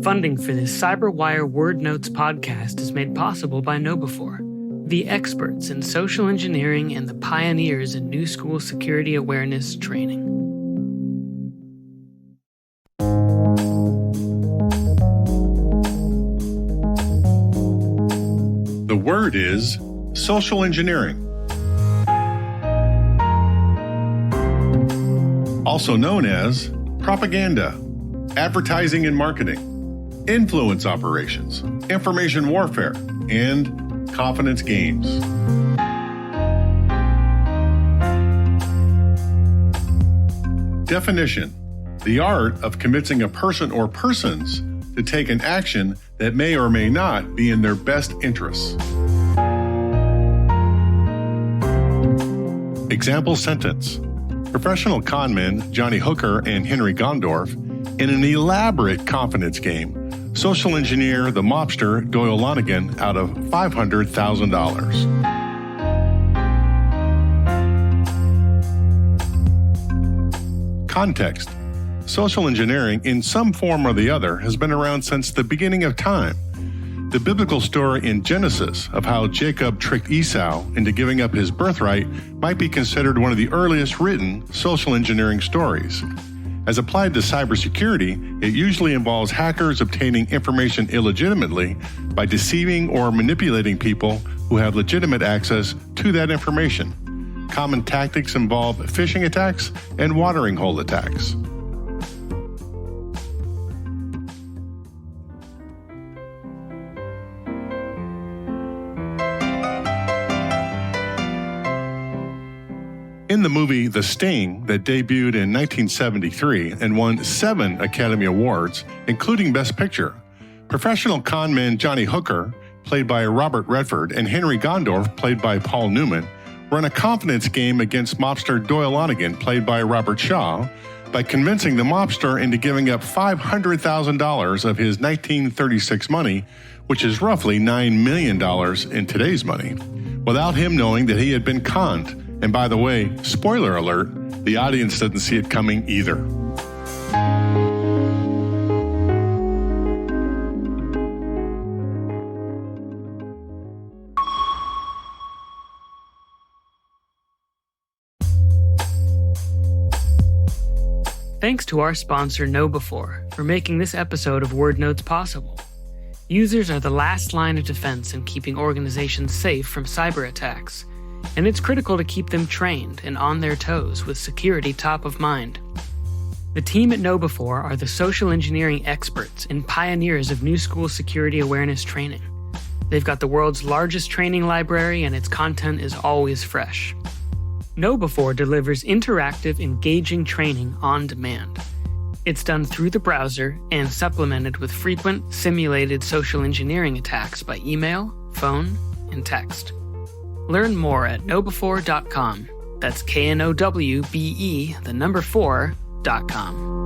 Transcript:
Funding for this CyberWire Word Notes podcast is made possible by KnowBe4, the experts in social engineering and the pioneers in new school security awareness training. The word is social engineering, also known as propaganda, advertising and marketing, influence operations, information warfare, and confidence games. Definition: the art of convincing a person or persons to take an action that may or may not be in their best interests. Example sentence: professional conmen Johnny Hooker and Henry Gondorf, in an elaborate confidence game, social engineer the mobster Doyle Lonigan out of $500,000. Context: social engineering in some form or the other has been around since the beginning of time. The biblical story in Genesis of how Jacob tricked Esau into giving up his birthright might be considered one of the earliest written social engineering stories. As applied to cybersecurity, it usually involves hackers obtaining information illegitimately by deceiving or manipulating people who have legitimate access to that information. Common tactics involve phishing attacks and watering hole attacks. In the movie The Sting, that debuted in 1973 and won 7 Academy Awards, including Best Picture, professional conman Johnny Hooker, played by Robert Redford, and Henry Gondorf, played by Paul Newman, run a confidence game against mobster Doyle Lonigan, played by Robert Shaw, by convincing the mobster into giving up $500,000 of his 1936 money, which is roughly $9 million in today's money, without him knowing that he had been conned. And by the way, spoiler alert, the audience doesn't see it coming either. Thanks to our sponsor KnowBe4 for making this episode of Word Notes possible. Users are the last line of defense in keeping organizations safe from cyber attacks, and it's critical to keep them trained and on their toes with security top of mind. The team at KnowBe4 are the social engineering experts and pioneers of new school security awareness training. They've got the world's largest training library, and its content is always fresh. KnowBe4 delivers interactive, engaging training on demand. It's done through the browser and supplemented with frequent, simulated social engineering attacks by email, phone, and text. Learn more at knowbe4.com. That's KNOWBE, the number 4.com.